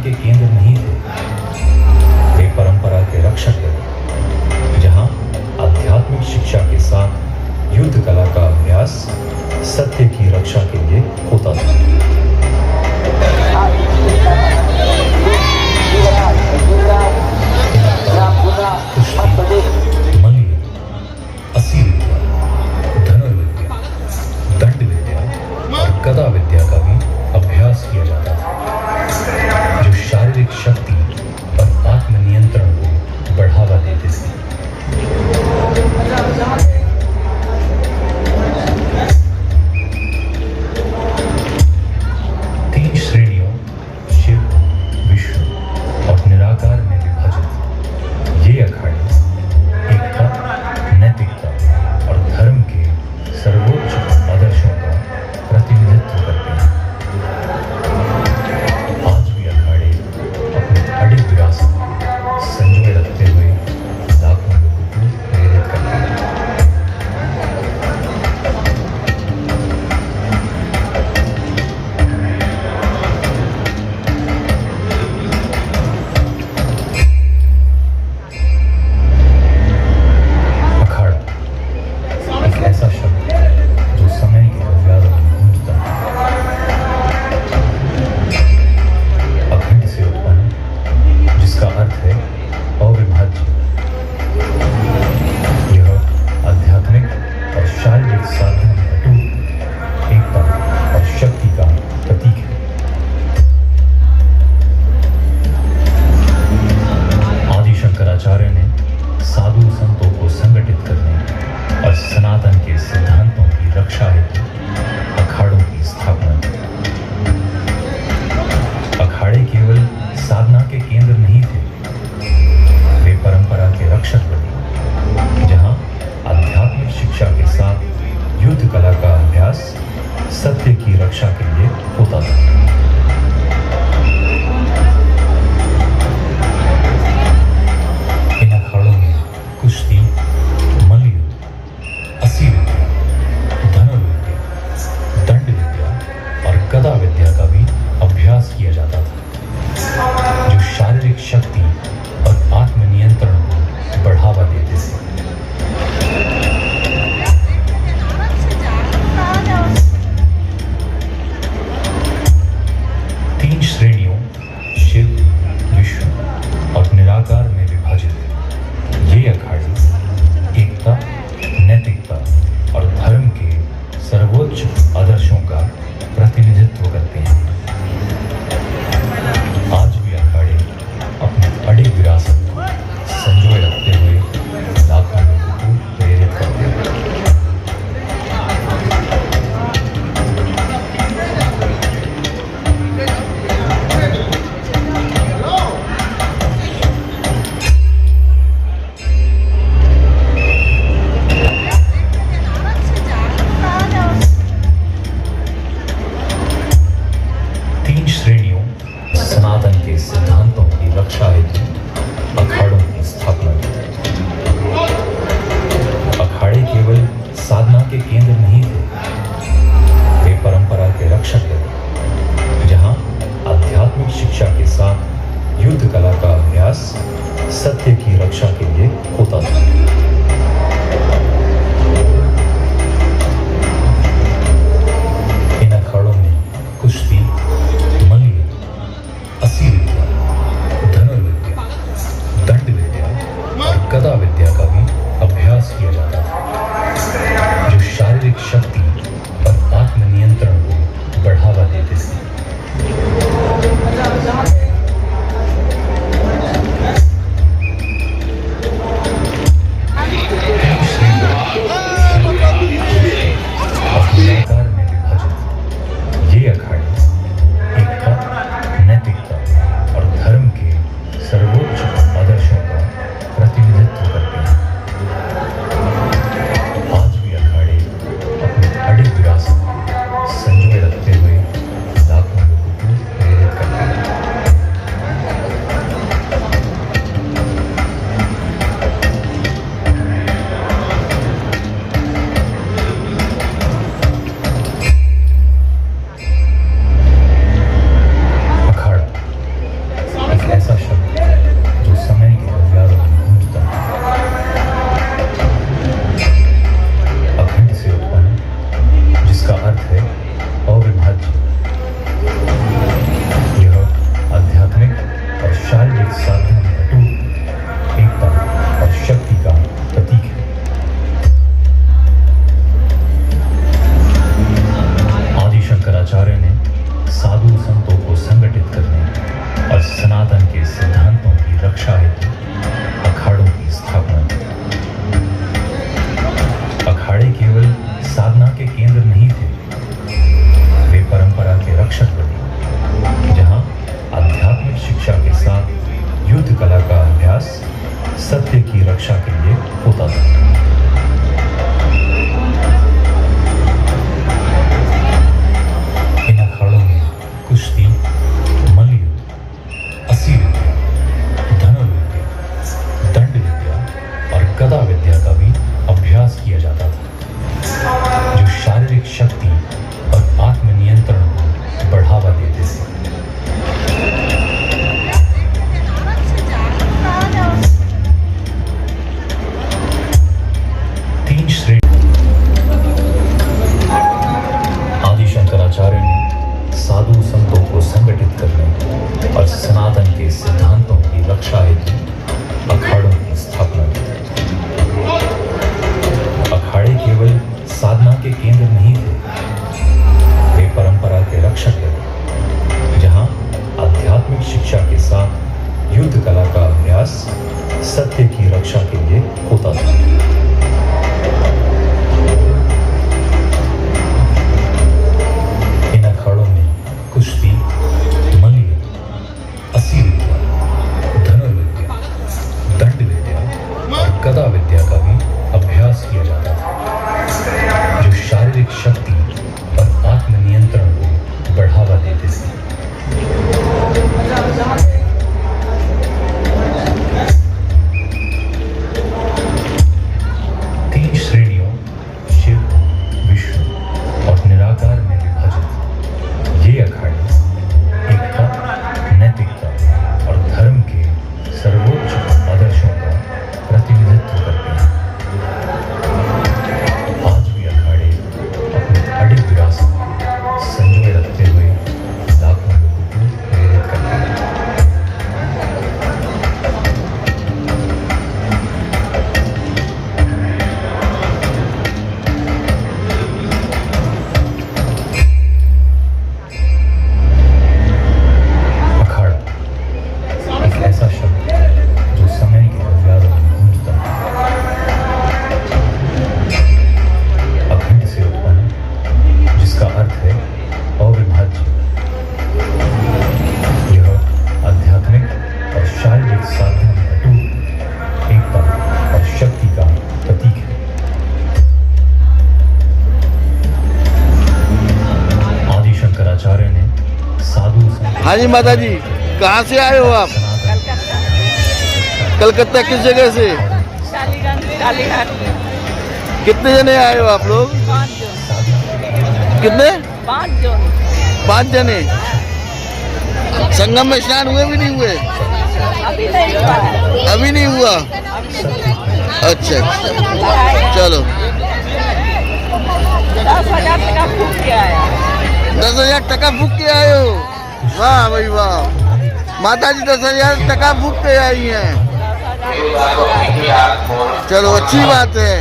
के केंद्र नहीं थे, वे परंपरा के रक्षक थे, जहां आध्यात्मिक शिक्षा के साथ युद्ध कला का अभ्यास सत्य की रक्षा के लिए होता था। मल्लयुद्ध, असी विद्या, धनुर्विद्या, दंड विद्या और गदा विद्या का भी अभ्यास किया जाता था, जो शारीरिक शक्ति और आत्मनियंत्रण को बढ़ावा देते थे। तीन श्रेणियों शिव, विष्णु और निराकार में विभाजित ये अखाड़े एकता, नैतिकता और धर्म के सर्वोच्च आदर्शों का प्रतिनिधित्व करते हैं। आज भी अखाड़े अपनी अडिग विरासत संजोए रखते हुए लाखों लोगों को प्रेरित करते हैं। अखाड़ा एक ऐसा शब्द है जो समय के गलियारों में गूंजता है। अखंड से उत्पन्न, जिसका अर्थ है अविभाज्य। यह आध्यात्मिक और शारीरिक साधन में अटूट एकता और शक्ति का प्रतीक है। आदि शंकराचार्य ने साधु संतों को संगठित करने और सनातन के सिद्धांतों की रक्षा हेतु अखाड़ों की स्थापना की। अखाड़े केवल साधना के केंद्र नहीं थे, वे परंपरा के रक्षक बने, जहां आध्यात्मिक शिक्षा के साथ युद्ध कला का अभ्यास सत्य की रक्षा के लिए होता था। इन अखाड़ों में कुश्ती, मल्लयुद्ध, असी विद्या, धनुर्विद्या, दंड विद्या और गदा विद्या का भी अभ्यास किया जाता था, जो शारीरिक शक्ति और आत्मनियंत्रण को बढ़ावा देते थे। तीन श्रेणियों शिव, विष्णु और निराकार में विभाजित ये अखाड़े एकता, नैतिकता और धर्म के सर्वोच्च आदर्शों का प्रतिनिधित्व करते हैं। आज भी अखाड़े अपनी अडिग विरासत संजोए रखते हुए लाखों लोगों को प्रेरित करते हैं। तीन श्रेणियों सनातन के सिद्धांतों की रक्षा हेतु अखाड़ों की स्थापना की। अखाड़े केवल साधना के केंद्र नहीं थे, वे परंपरा के रक्षक थे, जहां आध्यात्मिक शिक्षा के साथ युद्ध कला का अभ्यास सत्य की रक्षा के लिए होता था। इन अखाड़ों में कुश्ती, मल्लयुद्ध, असी विद्या, धनुर्विद्या, दंड विद्या और गदा विद्या का भी अभ्यास किया जाता था, जो शारीरिक शक्ति और आत्मनियंत्रण को बढ़ावा देते थे। हाँ जी माता जी, कहाँ से आए हो आप? कलकत्ता किस जगह से? कालीघाट। कितने जने आए हो आप लोग? 5 जन। कितने? 5 जन। 5 जने। संगम में स्नान हुए भी नहीं हुए? अभी नहीं हुआ है। अभी नहीं हुआ? अच्छा अच्छा, चलो। 10,000 टका फूक के आया। 10,000 टका फूक के आए हो? वाह भाई वाह, माता जी 10,000 टका फूक के आई हैं। चलो अच्छी बात है।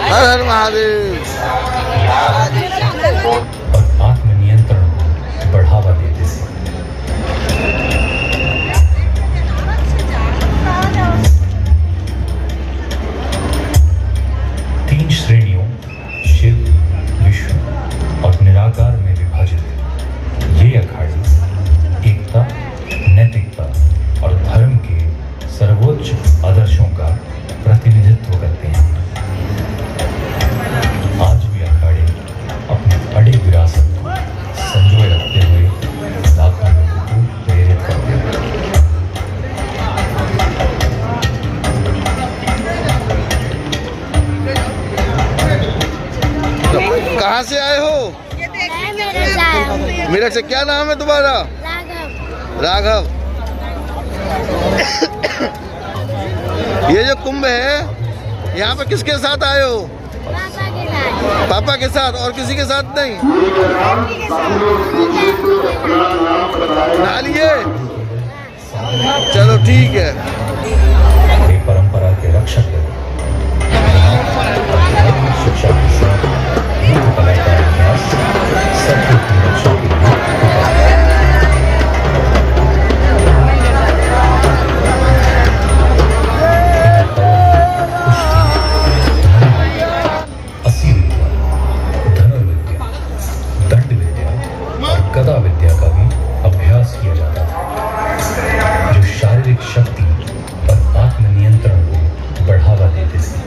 हर हर महादेव। और आत्मनियंत्रण को बढ़ावा देते थे। तीन श्रेणियों शिव, विष्णु और निराकार में विभाजित ये अखाड़े एकता, नैतिकता और धर्म के सर्वोच्च आदर्शों का प्रतिनिधित्व करते हैं। आज भी अखाड़े अपनी अड़ी विरासत को संजोए रखते हुए लाखों लोगों को प्रेरित करते हैं। कहाँ से आए हो? मेरा से क्या नाम है तुम्हारा? राघव। ये जो कुंभ है, यहाँ पे किसके साथ आए हो? पापा के साथ। और किसी के साथ नहीं? नहा लिए? चलो ठीक है। ये परंपरा के रक्षक हैं। शिक्षा के साथ युद्ध कला का अभ्यास सबके की रक्षा के लिए होता है। असील विद्या, धनुर्विद्या, दंड विद्या और गदा विद्या का भी अभ्यास किया जाता था, जो शारीरिक शक्ति और आत्मनियंत्रण को बढ़ावा देते थे।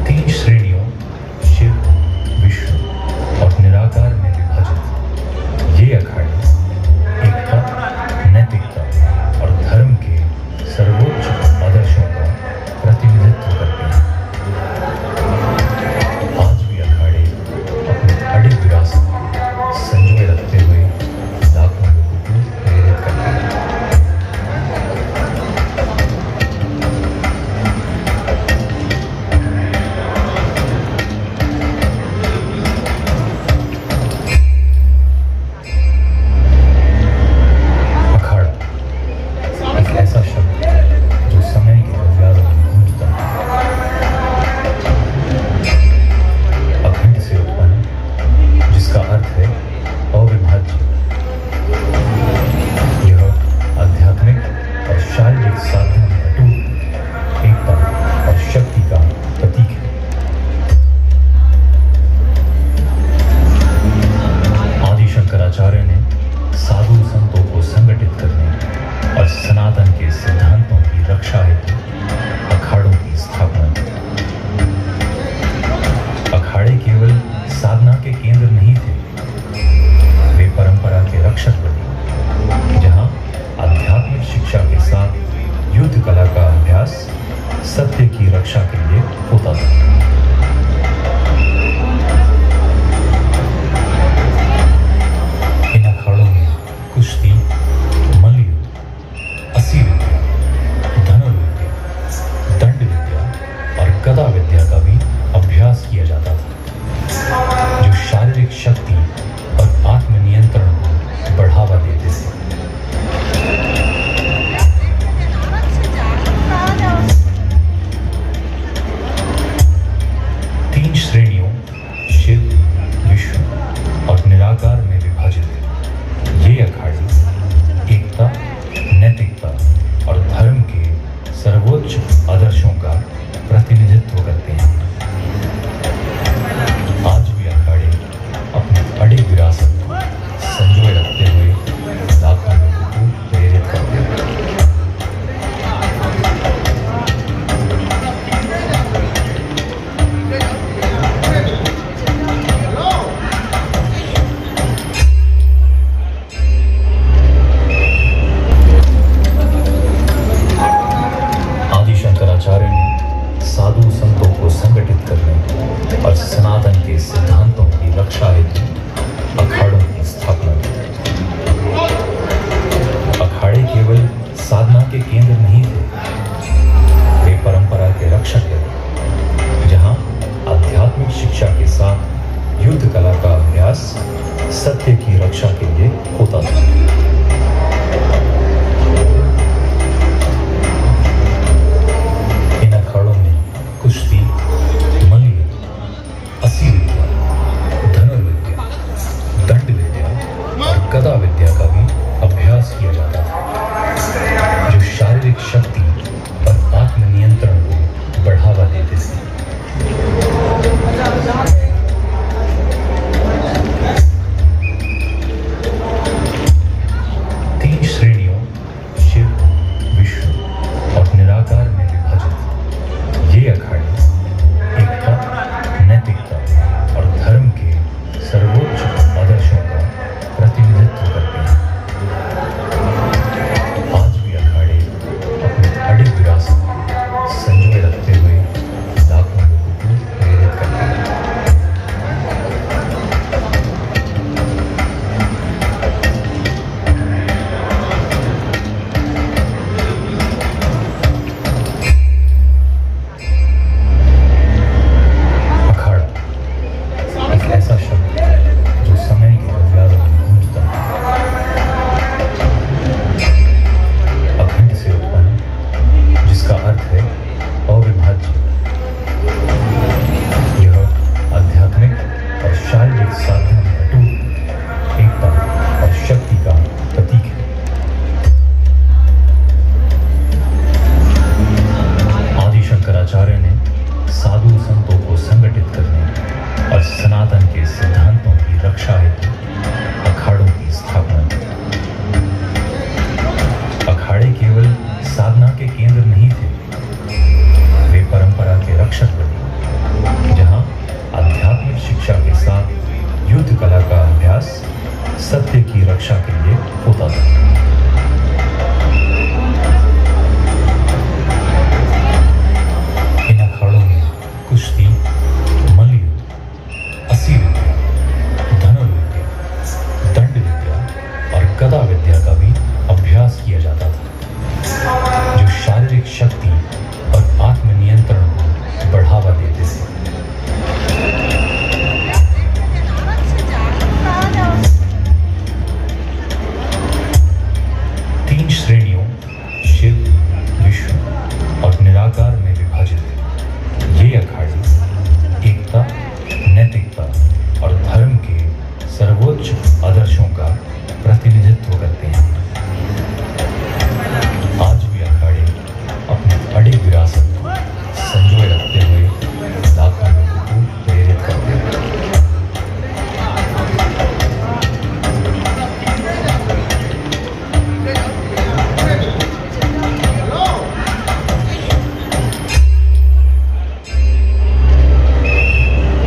तीन श्रेणियों शिव, विष्णु और निराकार में विभाजित ये अखाड़े एकता, नैतिकता और धर्म के सर्वोच्च आदर्शों का प्रतिनिधित्व करते हैं। आज भी अखाड़े अपनी सत्य की रक्षा के लिए होता था। इन अखाड़ों में कुश्ती, मल्लयुद्ध, असी विद्या, धनुर्विद्या, दंड विद्या और गदा विद्या का भी अभ्यास किया जाता था, जो शारीरिक शक्ति और आत्मनियंत्रण को बढ़ावा देते थे। तीन श्रेणियों शिव, विष्णु और निराकार में विभाजित ये अखाड़े एकता, नैतिकता और धर्म के सर्वोच्च आदर्शों का प्रतिनिधित्व करते हैं। आज भी अखाड़े अपनी अडिग विरासत संजोए रखते हुए लाखों लोगों को प्रेरित करते हैं। अखाड़ा एक ऐसा शब्द है जो समय के गलियारों में गूंजता है। अखंड से उत्पन्न, जिसका अर्थ है अविभाज्य। यह आध्यात्मिक और शारीरिक साधना में अटूट एकता और शक्ति का प्रतीक है। आदि शंकराचार्य ने साधु संतों को संगठित करने और सनातन के सिद्धांतों की रक्षा हेतु